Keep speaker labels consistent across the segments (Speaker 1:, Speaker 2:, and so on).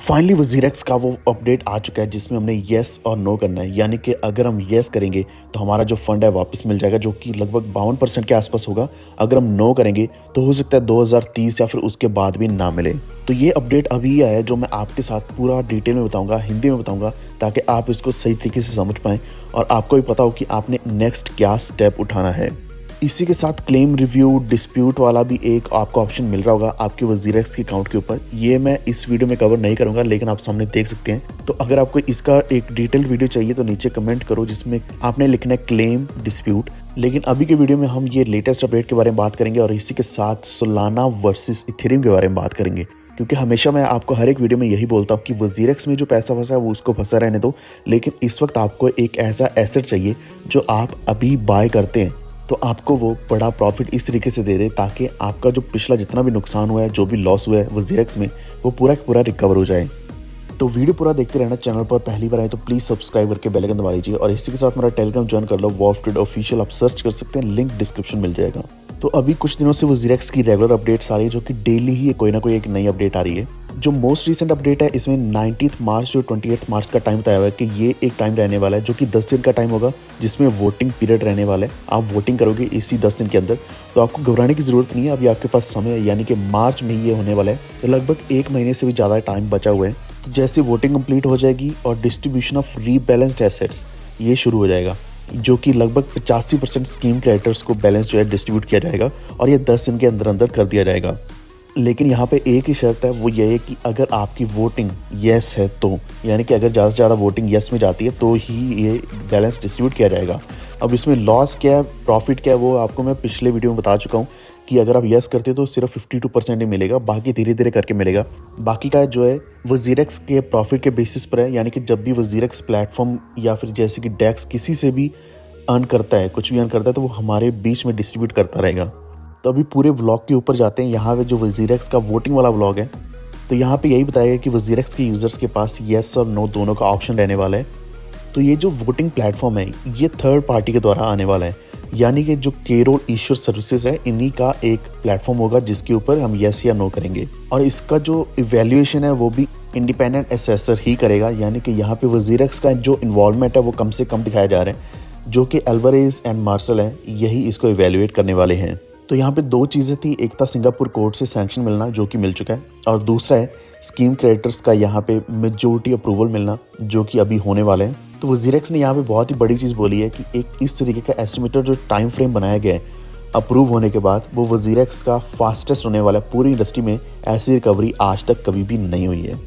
Speaker 1: Finally WazirX का वो update आ चुका है जिसमें हमने येस और नो करना है। यानी कि अगर हम येस करेंगे तो हमारा जो फंड है वापस मिल जाएगा, जो कि लगभग 52% के आसपास होगा। अगर हम नो करेंगे तो हो सकता है 2030 या फिर उसके बाद भी ना मिले। तो ये अपडेट अभी आया है जो मैं आपके साथ पूरा डिटेल में बताऊंगा, हिंदी में बताऊंगा, ताकि आप इसको सही तरीके से समझ पाएँ और आपको भी पता हो कि आपने नेक्स्ट क्या स्टेप उठाना है। इसी के साथ क्लेम रिव्यू डिस्प्यूट वाला भी एक आपको ऑप्शन मिल रहा होगा आपके वज़ीरेक्स के अकाउंट के ऊपर। ये मैं इस वीडियो में कवर नहीं करूंगा, लेकिन आप सामने देख सकते हैं। तो अगर आपको इसका एक डिटेल वीडियो चाहिए तो नीचे कमेंट करो जिसमें आपने लिखना है क्लेम डिस्प्यूट। लेकिन अभी के वीडियो में हम ये लेटेस्ट अपडेट के बारे में बात करेंगे और इसी के साथ सोलाना वर्सेस इथेरियम के बारे में बात करेंगे, क्योंकि हमेशा मैं आपको हर एक वीडियो में यही बोलता हूँ कि वज़ीरेक्स में जो पैसा फंसा है वो उसको फंसा रहने दो, लेकिन इस वक्त आपको एक ऐसा एसेट चाहिए जो आप अभी बाय करते हैं तो आपको वो बड़ा प्रॉफिट इस तरीके से दे दे ताकि आपका जो पिछला जितना भी नुकसान हुआ है, जो भी लॉस हुआ है वज़ीरेक्स में, वो पूरा का पूरा रिकवर हो जाए। तो वीडियो पूरा देखते रहना। चैनल पर पहली बार आए तो प्लीज़ सब्सक्राइब करके बेल आइकन दबा लीजिए और इसी के साथ मेरा टेलीग्राम ज्वाइन कर लो, वॉफ ट्रेड ऑफिशियल, आप सर्च कर सकते हैं, लिंक डिस्क्रिप्शन मिल जाएगा। तो अभी कुछ दिनों से वज़ीरेक्स की रेगुलर अपडेट्स आ रही है, जो कि डेली ही कोई ना कोई एक नई अपडेट आ रही है। जो मोस्ट रिसेंट अपडेट है इसमें 19 मार्च और 28 मार्च का टाइम बताया हुआ है कि ये एक टाइम रहने वाला है जो कि 10 दिन का टाइम होगा, जिसमें वोटिंग पीरियड रहने वाला है। आप वोटिंग करोगे इसी 10 दिन के अंदर, तो आपको घबराने की ज़रूरत नहीं है। अभी आपके पास समय है, यानी कि मार्च में ये होने वाला है, तो लगभग 1 महीने से भी ज़्यादा टाइम बचा हुआ है। तो जैसे वोटिंग कंप्लीट हो जाएगी और डिस्ट्रीब्यूशन ऑफ रीबैलेंस्ड एसेट्स ये शुरू हो जाएगा, जो कि लगभग 85% स्कीम क्रेडिटर्स को बैलेंस जो है डिस्ट्रीब्यूट किया जाएगा और ये 10 दिन के अंदर अंदर कर दिया जाएगा। लेकिन यहाँ पे एक ही शर्त है, वो ये है कि अगर आपकी वोटिंग येस है तो, यानी कि अगर ज़्यादा से ज़्यादा वोटिंग येस में जाती है तो ही ये बैलेंस डिस्ट्रीब्यूट किया जाएगा। अब इसमें लॉस क्या है, प्रॉफिट क्या है, वो आपको मैं पिछले वीडियो में बता चुका हूँ कि अगर आप येस करते हो तो सिर्फ 52% ही मिलेगा, बाकी धीरे धीरे करके मिलेगा। बाकी का जो है वज़ीरेक्स के प्रॉफिट के बेसिस पर है, यानी कि जब भी वज़ीरेक्स प्लेटफॉर्म या फिर जैसे कि डेक्स किसी से भी अर्न करता है, कुछ भी अर्न करता है, तो वो हमारे बीच में डिस्ट्रीब्यूट करता रहेगा। तो अभी पूरे व्लॉग के ऊपर जाते हैं। यहाँ पे जो वज़ीरेक्स का वोटिंग वाला व्लॉग है, तो यहाँ पे यही बताया गया कि वज़ीरेक्स के यूज़र्स के पास येस और नो दोनों का ऑप्शन रहने वाला है। तो ये जो वोटिंग प्लेटफॉर्म है ये थर्ड पार्टी के द्वारा आने वाला है, यानी कि जो केरोल इश्योर सर्विसेज है इन्हीं का एक प्लेटफॉर्म होगा जिसके ऊपर हम येस या नो करेंगे। और इसका जो इवैल्यूएशन है वो भी इंडिपेंडेंट असेसर ही करेगा, यानी कि यहाँ पे वज़ीरेक्स का जो इन्वॉल्वमेंट है वो कम से कम दिखाया जा रहा है, जो कि अल्वारेज एंड मार्शल हैं, यही इसको इवैल्यूएट करने वाले हैं। तो यहाँ पे दो चीज़ें थी, एक था सिंगापुर कोर्ट से सैंक्शन मिलना जो कि मिल चुका है, और दूसरा है स्कीम क्रेडिटर्स का यहाँ पे मेजोरिटी अप्रूवल मिलना जो कि अभी होने वाले हैं। तो वज़ीरेक्स ने यहाँ पे बहुत ही बड़ी चीज़ बोली है कि एक इस तरीके का एस्टिमेटेड जो टाइम फ्रेम बनाया गया है अप्रूव होने के बाद, वो वज़ीरेक्स का फास्टेस्ट होने वाला है। पूरी इंडस्ट्री में ऐसी रिकवरी आज तक कभी भी नहीं हुई है।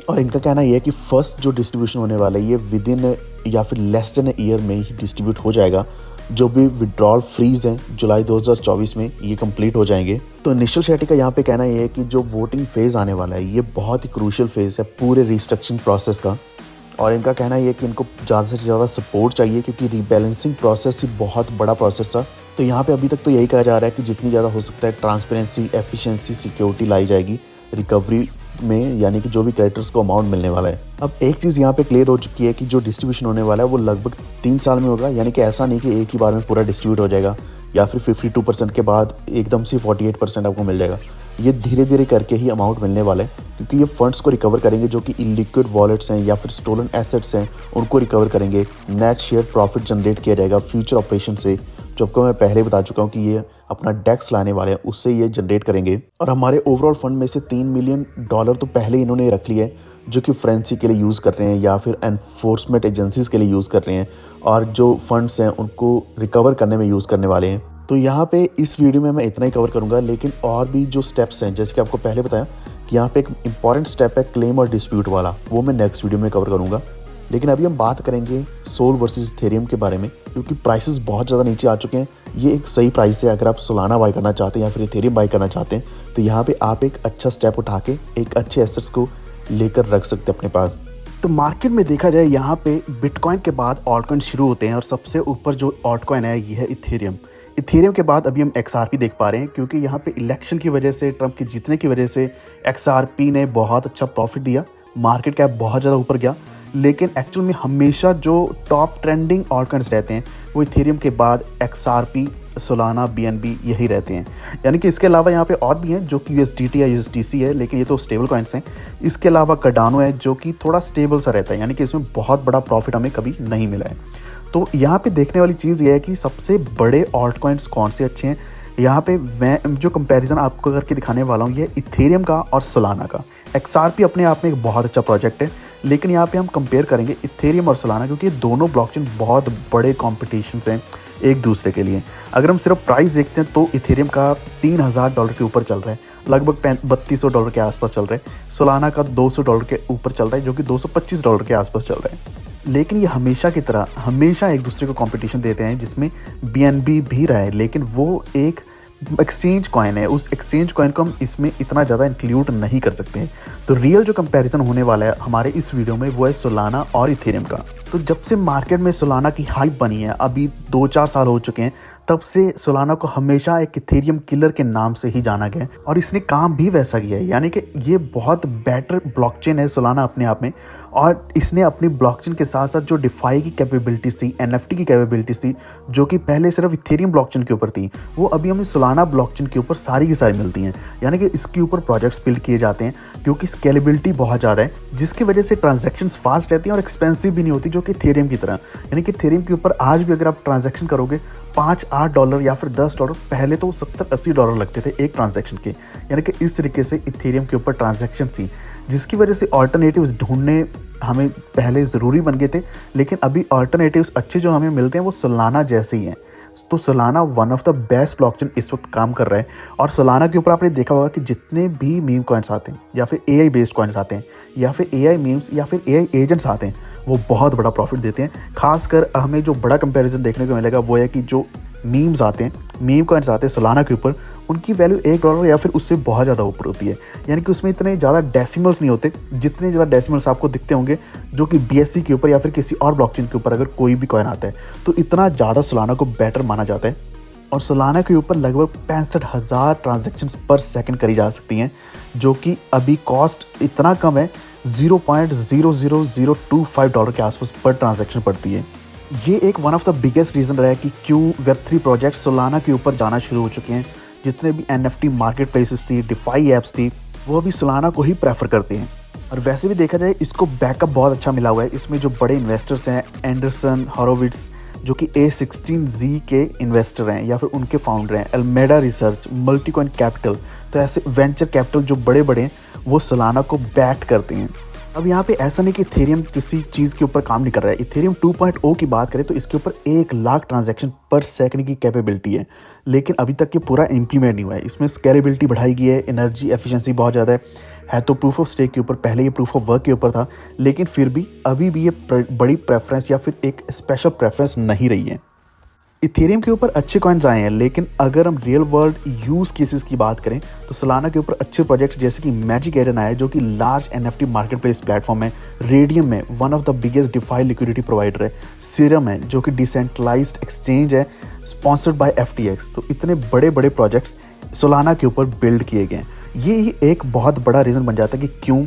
Speaker 1: और इनका कहना यह है कि फर्स्ट जो डिस्ट्रीब्यूशन होने वाला है ये विद इन या फिर लेस देन ईयर में ही डिस्ट्रीब्यूट हो जाएगा। जो भी विड्रॉल फ्रीज हैं जुलाई 2024 में ये कंप्लीट हो जाएंगे। तो इनिशियल शेट्टी का यहाँ पे कहना ये है कि जो वोटिंग फेज़ आने वाला है ये बहुत ही क्रूशियल फेज़ है पूरे रिस्ट्रक्चरिंग प्रोसेस का, और इनका कहना ये है कि इनको ज़्यादा से ज़्यादा सपोर्ट चाहिए क्योंकि रीबैलेंसिंग प्रोसेस ही बहुत बड़ा प्रोसेस था। तो यहाँ पे अभी तक तो यही कहा जा रहा है कि जितनी ज़्यादा हो सकता है ट्रांसपेरेंसी, एफिशिएंसी, सिक्योरिटी लाई जाएगी रिकवरी में, यानी कि जो भी क्रेडिटर्स को अमाउंट मिलने वाला है। अब एक चीज़ यहाँ पे क्लियर हो चुकी है कि जो डिस्ट्रीब्यूशन होने वाला है वो लगभग 3 साल में होगा, यानी कि ऐसा नहीं कि एक ही बार में पूरा डिस्ट्रीब्यूट हो जाएगा या फिर 52% के बाद एकदम से 48% आपको मिल जाएगा। ये धीरे धीरे करके ही अमाउंट मिलने वाला है, क्योंकि ये फंड्स को रिकवर करेंगे जो कि इलिक्विड वॉलेट्स हैं या फिर स्टोलन एसेट्स हैं, उनको रिकवर करेंगे। नेट शेयर प्रॉफिट जनरेट किया जाएगा फ्यूचर ऑपरेशन से, जो आपको मैं पहले बता चुका हूँ कि ये अपना डेक्स लाने वाले हैं, उससे ये जनरेट करेंगे। और हमारे ओवरऑल फंड में से $3 मिलियन तो पहले इन्होंने रख लिया है, जो कि फ्रेंसी के लिए यूज़ कर रहे हैं या फिर एनफोर्समेंट एजेंसीज़ के लिए यूज़ कर रहे हैं, और जो फंड्स हैं उनको रिकवर करने में यूज़ करने वाले हैं। तो यहाँ पे इस वीडियो में मैं इतना ही कवर करूँगा, लेकिन और भी जो स्टेप्स हैं, जैसे कि आपको पहले बताया कि यहाँ पे एक इंपॉर्टेंट स्टेप है क्लेम और डिस्प्यूट वाला, वो मैं नेक्स्ट वीडियो में कवर करूँगा। लेकिन अभी हम बात करेंगे सोल वर्सेस इथेरियम के बारे में, क्योंकि प्राइसेस बहुत ज़्यादा नीचे आ चुके हैं। ये एक सही प्राइस है अगर आप सोलाना बाय करना चाहते हैं या फिर इथेरियम बाय करना चाहते हैं, तो यहाँ पे आप एक अच्छा स्टेप उठा के एक अच्छे एसेट्स को लेकर रख सकते हैं अपने पास। तो मार्केट में देखा जाए यहाँ पे बिटकॉइन के बाद ऑल्टकॉइन शुरू होते हैं, और सबसे ऊपर जो ऑल्टकॉइन है ये है इथेरियम। इथेरियम के बाद अभी हम XRP देख पा रहे हैं, क्योंकि यहाँ पे इलेक्शन की वजह से, ट्रंप के जीतने की वजह से XRP ने बहुत अच्छा प्रॉफिट दिया, मार्केट कैप बहुत ज़्यादा ऊपर गया।
Speaker 2: लेकिन एक्चुअल में हमेशा जो टॉप ट्रेंडिंग ऑल्टकॉइन्स रहते हैं वो इथेरियम के बाद XRP, सोलाना, BNB यही रहते हैं। यानी कि इसके अलावा यहाँ पे और भी हैं जो कि USDT या USDC है, लेकिन ये तो स्टेबल कॉइन्स हैं। इसके अलावा कार्डानो है जो कि थोड़ा स्टेबल सा रहता है, यानी कि इसमें बहुत बड़ा प्रॉफिट हमें कभी नहीं मिला है। तो यहाँ पे देखने वाली चीज़ ये है कि सबसे बड़े ऑल्ट कॉइन्स कौन से अच्छे हैं। यहाँ पे मैं जो कंपैरिजन आपको करके दिखाने वाला हूँ ये इथेरियम का और सोलाना का। XRP अपने आप में एक बहुत अच्छा प्रोजेक्ट है, लेकिन यहाँ पे हम कंपेयर करेंगे इथेरियम और सोलाना, क्योंकि ये दोनों ब्लॉकचेन बहुत बड़े कॉम्पिटिशन्स हैं एक दूसरे के लिए। अगर हम सिर्फ प्राइस देखते हैं तो इथेरियम का $3000 के ऊपर चल रहा है, लगभग $3200 के आसपास चल रहा है। सोलाना का $200 के ऊपर चल रहा है, जो कि $225 के आसपास चल रहा है। लेकिन ये हमेशा की तरह हमेशा एक दूसरे को कंपटीशन देते हैं, जिसमें BNB भी रहा है, लेकिन वो एक एक्सचेंज कॉइन है। उस एक्सचेंज कॉइन को हम इसमें इतना ज़्यादा इंक्लूड नहीं कर सकते हैं। तो रियल जो कंपैरिजन होने वाला है हमारे इस वीडियो में वो है सोलाना और इथेरियम का। तो जब से मार्केट में सोलाना की हाइप बनी है, अभी 2-4 साल हो चुके हैं, तब से सोलाना को हमेशा एक इथेरियम किलर के नाम से ही जाना गया और इसने काम भी वैसा किया है। यानी कि ये बहुत बेटर ब्लॉकचेन है सोलाना अपने आप में, और इसने अपनी ब्लॉकचेन के साथ साथ जो डिफाई की कैपेबिलिटीज थी, NFT की कैपेबिलिटीज थी, जो कि पहले सिर्फ इथेरियम ब्लॉकचेन के ऊपर थी, वो अभी हमें सोलाना ब्लॉकचेन के ऊपर सारी की सारी मिलती हैं। यानी कि इसके ऊपर प्रोजेक्ट्स बिल्ड किए जाते हैं, क्योंकि स्केलेबिलिटी बहुत ज़्यादा है, जिसकी वजह से ट्रांजैक्शंस फास्ट रहती हैं और एक्सपेंसिव भी नहीं होती, जो कि इथेरियम की तरह। यानी कि इथेरियम के ऊपर आज भी अगर आप ट्रांजैक्शन करोगे $5-8 या फिर $10, पहले तो $70-80 लगते थे एक ट्रांजैक्शन के। यानी कि इस तरीके से इथेरियम के ऊपर ट्रांजैक्शन थी, जिसकी वजह से ऑल्टरनेटिव्स ढूंढने हमें पहले ज़रूरी बन गए थे, लेकिन अभी ऑल्टरनेटिव्स अच्छे जो हमें मिलते हैं वो सोलाना जैसे ही हैं। तो Solana one of the best blockchain इस वक्त काम कर रहा है। और सोलाना के ऊपर आपने देखा होगा कि जितने भी मीम कॉइन्स आते हैं या फिर AI बेस्ड कॉइन्स आते हैं या फिर AI मीम्स या फिर AI एजेंट्स आते हैं, वो बहुत बड़ा प्रॉफिट देते हैं। खासकर हमें जो बड़ा कंपैरिजन देखने को मिलेगा वो है कि जो मीम्स आते हैं, मीम कॉइन्स आते हैं सोलाना के ऊपर, उनकी वैल्यू $1 या फिर उससे बहुत ज़्यादा ऊपर होती है। यानी कि उसमें इतने ज़्यादा डेसिमल्स नहीं होते जितने ज़्यादा डेसिमल्स आपको दिखते होंगे जो कि BSC के ऊपर या फिर किसी और ब्लॉकचेन के ऊपर अगर कोई भी कॉइन आता है, तो इतना ज़्यादा सोलाना को बेटर माना जाता है। और सोलाना के ऊपर लगभग 65,000 ट्रांजेक्शन्स पर सेकंड करी जा सकती हैं, जो कि अभी कॉस्ट इतना कम है, $0.00025 के आसपास पर ट्रांजैक्शन पड़ती है। ये एक one of the biggest reason रहा है कि क्यों Web3 प्रोजेक्ट सोलाना के ऊपर जाना शुरू हो चुके हैं। जितने भी NFT मार्केट प्लेसेस थी, डिफाई ऐप्स थी, वो अभी सोलाना को ही प्रेफर करते हैं। और वैसे भी देखा जाए इसको बैकअप बहुत अच्छा मिला हुआ है। इसमें जो बड़े इन्वेस्टर्स हैं, एंडरसन हॉरोविट्स जो कि A16Z के इन्वेस्टर हैं या फिर उनके फाउंडर हैं, अल्मेडा रिसर्च, मल्टीकॉइन कैपिटल, तो ऐसे वेंचर कैपिटल जो बड़े बड़े हैं वो सोलाना को बैक करते हैं। अब यहाँ पे ऐसा नहीं कि इथेरियम किसी चीज़ के ऊपर काम नहीं कर रहा है। इथेरियम 2.0 की बात करें तो इसके ऊपर 1 लाख ट्रांजैक्शन पर सेकंड की कैपेबिलिटी है, लेकिन अभी तक ये पूरा इम्प्लीमेंट नहीं हुआ है। इसमें स्केलेबिलिटी बढ़ाई गई है, एनर्जी एफिशिएंसी बहुत ज़्यादा है तो प्रूफ ऑफ स्टेक के ऊपर, पहले ये प्रूफ ऑफ वर्क के ऊपर था, लेकिन फिर भी अभी भी ये बड़ी प्रेफरेंस या फिर एक स्पेशल प्रेफरेंस नहीं रही है। इथेरियम के ऊपर अच्छे कॉइन्स आए हैं, लेकिन अगर हम रियल वर्ल्ड यूज़ केसेस की बात करें तो सोलाना के ऊपर अच्छे प्रोजेक्ट्स जैसे कि मैजिक एडन आया जो कि large NFT market place platform है, रेडियम है one of the biggest DeFi liquidity provider है, सीरम है जो कि डिसेंट्रलाइज्ड एक्सचेंज है स्पॉन्सर्ड बाय FTX। तो इतने बड़े बड़े प्रोजेक्ट्स सोलाना के ऊपर बिल्ड किए गए हैं। ये ही एक बहुत बड़ा रीज़न बन जाता है कि क्यों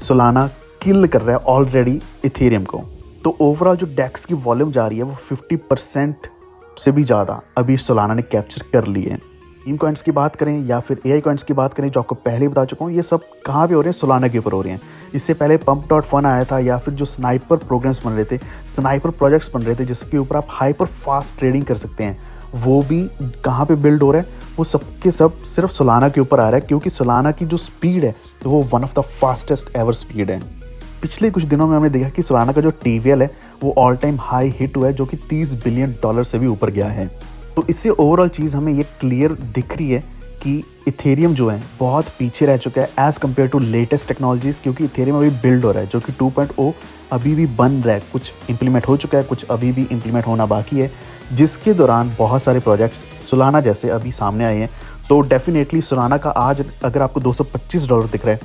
Speaker 2: सोलाना किल कर रहा है ऑलरेडी इथेरियम को। तो ओवरऑल जो डेक्स की वॉल्यूम जा रही है वो 50% से भी ज़्यादा अभी सोलाना ने कैप्चर कर लिए हैं। मीम कॉइन्स की बात करें या फिर AI कॉइन्स की बात करें, जो आपको पहले ही बता चुका हूँ, ये सब कहाँ पे हो रहे हैं, सोलाना के ऊपर हो रहे हैं। इससे पहले pump.fun आया था, या फिर जो स्नाइपर प्रोग्राम्स बन रहे थे, स्नाइपर प्रोजेक्ट्स बन रहे थे जिसके ऊपर आप हाइपर फास्ट ट्रेडिंग कर सकते हैं, वो भी कहाँ पे बिल्ड हो रहा है, वो सबके सब सिर्फ सोलाना के ऊपर आ रहा है, क्योंकि सोलाना की जो स्पीड है तो वो one of the fastest ever speed है। पिछले कुछ दिनों में हमने देखा कि सोलाना का जो TVL है वो ऑल टाइम हाई हिट हुआ है, जो कि $30 बिलियन से भी ऊपर गया है। तो इससे ओवरऑल चीज़ हमें ये क्लियर दिख रही है कि इथेरियम जो है बहुत पीछे रह चुका है as compare to latest technologies, क्योंकि इथेरियम अभी बिल्ड हो रहा है, जो कि 2.0 अभी भी बन रहा है। कुछ इंप्लीमेंट हो चुका है, कुछ अभी भी इंप्लीमेंट होना बाकी है, जिसके दौरान बहुत सारे प्रोजेक्ट्स सोलाना जैसे अभी सामने आए हैं। तो डेफिनेटली सोलाना का आज अगर आपको $225 दिख रहा है,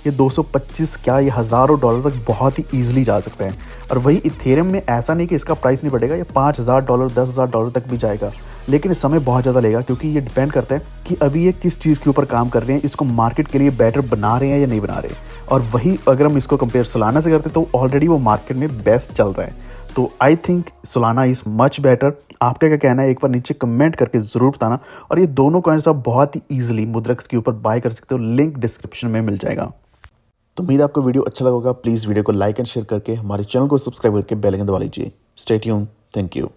Speaker 2: ये 225 क्या, ये हज़ारों डॉलर तक बहुत ही ईजिली जा सकता है। और वही इथेरियम में ऐसा नहीं कि इसका प्राइस नहीं बढ़ेगा, ये $5,000 $10,000 तक भी जाएगा। लेकिन समय बहुत ज़्यादा लेगा, क्योंकि ये डिपेंड करता है कि अभी ये किस चीज़ के ऊपर काम कर रहे हैं, इसको मार्केट के लिए बेटर बना रहे हैं या नहीं बना रहे। और वही अगर हम इसको कंपेयर सोलाना से करते हैं तो ऑलरेडी वो मार्केट में बेस्ट चल रहा है। तो I think Solana is much better. आपका क्या कहना है, एक बार नीचे कमेंट करके ज़रूर बताना। और ये दोनों कॉइन्स आप बहुत ही ईजिली मुद्रक्स के ऊपर बाय कर सकते हो, लिंक डिस्क्रिप्शन में मिल जाएगा। तो उम्मीद है आपको वीडियो अच्छा लगा होगा। प्लीज़ वीडियो को लाइक एंड शेयर करके हमारे चैनल को सब्सक्राइब करके बेल आइकन दबा लीजिए। Stay tuned. Thank you.